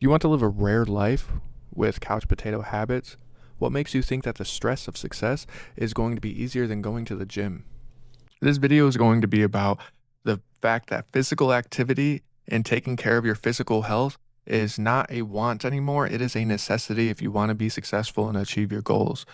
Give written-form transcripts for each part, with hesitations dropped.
You want to live a rare life with couch potato habits? What makes you think that the stress of success is going to be easier than going to the gym? This video is going to be about the fact that physical activity and taking care of your physical health is not a want anymore. It is a necessity if you want to be successful and achieve your goals.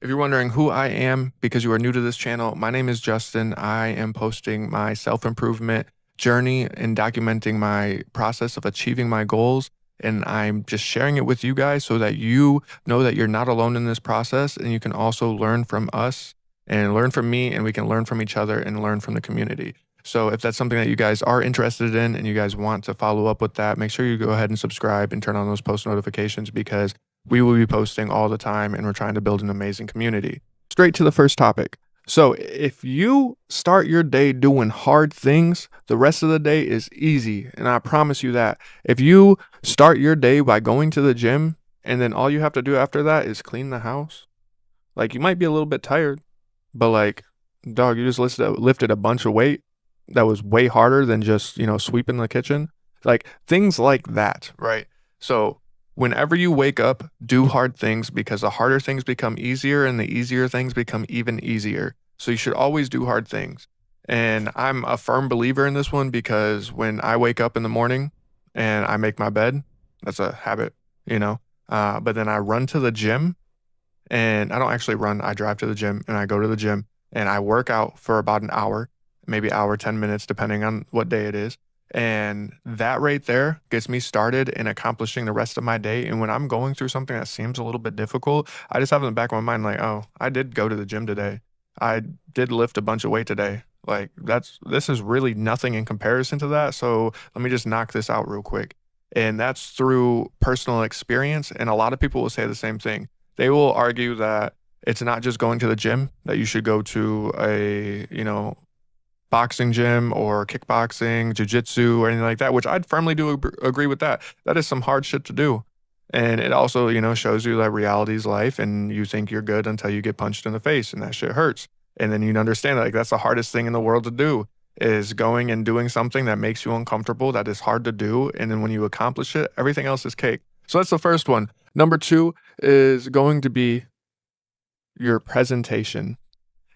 If you're wondering who I am because you are new to this channel, my name is Justin. I am posting my self improvement journey and documenting my process of achieving my goals. And I'm just sharing it with you guys so that you know that you're not alone in this process. And you can also learn from us and learn from me, and we can learn from each other and learn from the community. So if that's something that you guys are interested in and you guys want to follow up with that, make sure you go ahead and subscribe and turn on those post notifications because we will be posting all the time and we're trying to build an amazing community. Straight to the first topic. So if you start your day doing hard things, the rest of the day is easy. And I promise you that. If you start your day by going to the gym and then all you have to do after that is clean the house, like you might be a little bit tired, but like, dog, you just lifted a bunch of weight that was way harder than just, sweeping the kitchen. Like things like that, right? So whenever you wake up, do hard things because the harder things become easier and the easier things become even easier. So you should always do hard things. And I'm a firm believer in this one because when I wake up in the morning and I make my bed, that's a habit, but then I run to the gym, and I don't actually run. I drive to the gym and I go to the gym and I work out for about an hour, maybe hour, 10 minutes, depending on what day it is. And that right there gets me started in accomplishing the rest of my day. And when I'm going through something that seems a little bit difficult, I just have in the back of my mind, like, oh, I did go to the gym today. I did lift a bunch of weight today. Like this is really nothing in comparison to that. So let me just knock this out real quick. And that's through personal experience. And a lot of people will say the same thing. They will argue that it's not just going to the gym, that you should go to a, boxing gym or kickboxing, jujitsu, or anything like that, which I'd firmly do agree with that. That is some hard shit to do. And it also, shows you that reality is life and you think you're good until you get punched in the face and that shit hurts. And then you understand that like that's the hardest thing in the world to do is going and doing something that makes you uncomfortable, that is hard to do. And then when you accomplish it, everything else is cake. So that's the first one. Number two is going to be your presentation.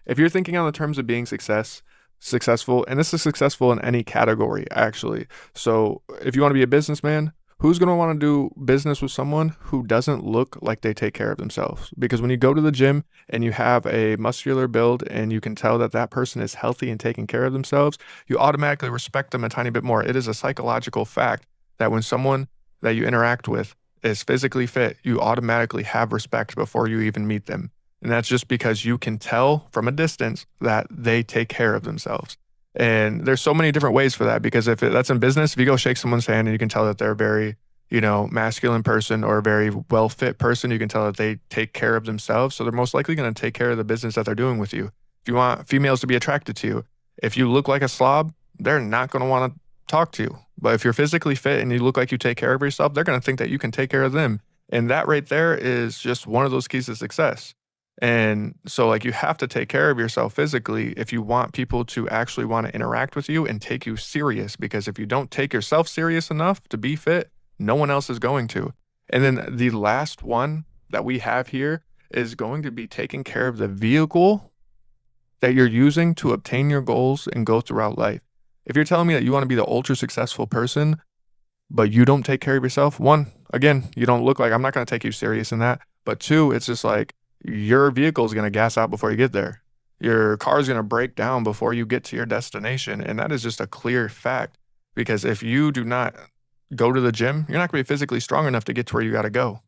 If you're thinking on the terms of being successful, and this is successful in any category, actually. So if you want to be a businessman, who's going to want to do business with someone who doesn't look like they take care of themselves? Because when you go to the gym and you have a muscular build and you can tell that that person is healthy and taking care of themselves, you automatically respect them a tiny bit more. It is a psychological fact that when someone that you interact with is physically fit, you automatically have respect before you even meet them. And that's just because you can tell from a distance that they take care of themselves. And there's so many different ways for that because that's in business, if you go shake someone's hand and you can tell that they're a very, masculine person or a very well fit person, you can tell that they take care of themselves. So they're most likely going to take care of the business that they're doing with you. If you want females to be attracted to you, if you look like a slob, they're not going to want to talk to you. But if you're physically fit and you look like you take care of yourself, they're going to think that you can take care of them. And that right there is just one of those keys to success. And so like you have to take care of yourself physically if you want people to actually want to interact with you and take you serious, because if you don't take yourself serious enough to be fit, no one else is going to. And then the last one that we have here is going to be taking care of the vehicle that you're using to obtain your goals and go throughout life. If you're telling me that you want to be the ultra successful person, but you don't take care of yourself, one, again, you don't look like, I'm not going to take you serious in that. But two, it's just like, your vehicle is going to gas out before you get there. Your car is going to break down before you get to your destination. And that is just a clear fact, because if you do not go to the gym, you're not going to be physically strong enough to get to where you got to go.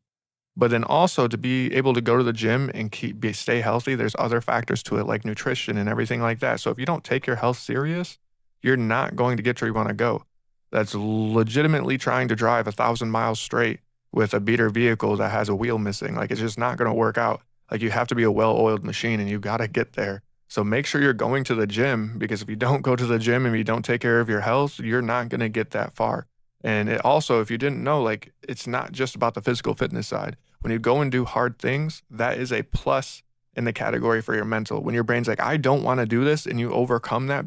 But then also to be able to go to the gym and stay healthy, there's other factors to it like nutrition and everything like that. So if you don't take your health serious, you're not going to get to where you want to go. That's legitimately trying to drive 1,000 miles straight with a beater vehicle that has a wheel missing. Like it's just not going to work out. Like you have to be a well-oiled machine and you got to get there. So make sure you're going to the gym, because if you don't go to the gym and you don't take care of your health, you're not going to get that far. And it also, if you didn't know, like it's not just about the physical fitness side. When you go and do hard things, that is a plus in the category for your mental. When your brain's like, I don't want to do this, and you overcome that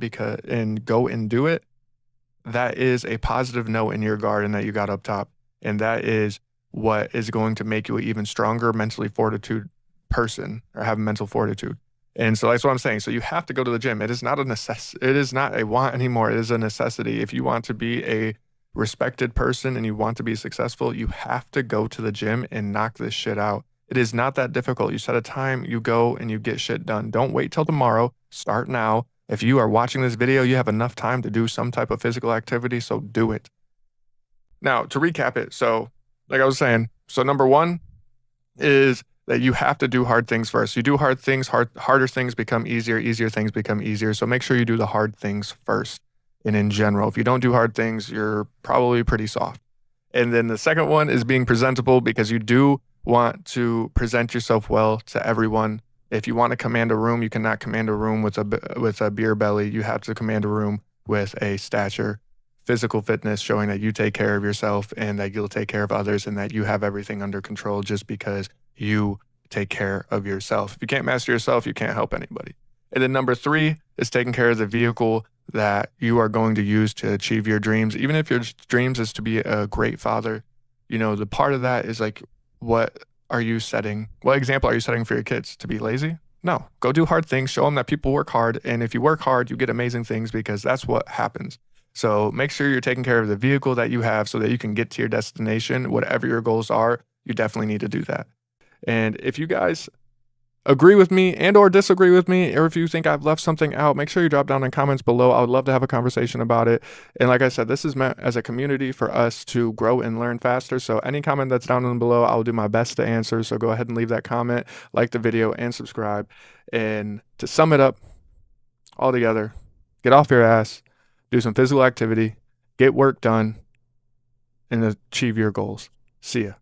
and go and do it, that is a positive note in your garden that you got up top. And that is what is going to make you an even stronger mentally fortitude person, or have mental fortitude. And so that's what I'm saying. So you have to go to the gym. It is not it is not a want anymore. It is a necessity. If you want to be a respected person and you want to be successful, you have to go to the gym and knock this shit out. It is not that difficult. You set a time, you go and you get shit done. Don't wait till tomorrow. Start now. If you are watching this video, you have enough time to do some type of physical activity, so do it. Now, to recap it, so like I was saying, so number one is that you have to do hard things first. You do hard things, harder things become easier, easier things become easier. So make sure you do the hard things first. And in general, if you don't do hard things, you're probably pretty soft. And then the second one is being presentable, because you do want to present yourself well to everyone. If you want to command a room, you cannot command a room with a beer belly. You have to command a room with a stature, physical fitness, showing that you take care of yourself and that you'll take care of others and that you have everything under control just because you take care of yourself. If you can't master yourself, you can't help anybody. And then number three is taking care of the vehicle that you are going to use to achieve your dreams. Even if your dreams is to be a great father, you know, the part of that is like, what example are you setting for your kids? To be lazy? No, go do hard things, show them that people work hard. And if you work hard, you get amazing things, because that's what happens. So make sure you're taking care of the vehicle that you have so that you can get to your destination. Whatever your goals are, you definitely need to do that. And if you guys agree with me and or disagree with me, or if you think I've left something out, make sure you drop down in comments below. I would love to have a conversation about it. And like I said, this is meant as a community for us to grow and learn faster. So any comment that's down below, I'll do my best to answer. So go ahead and leave that comment, like the video, and subscribe. And to sum it up all together, get off your ass, do some physical activity, get work done, and achieve your goals. See ya.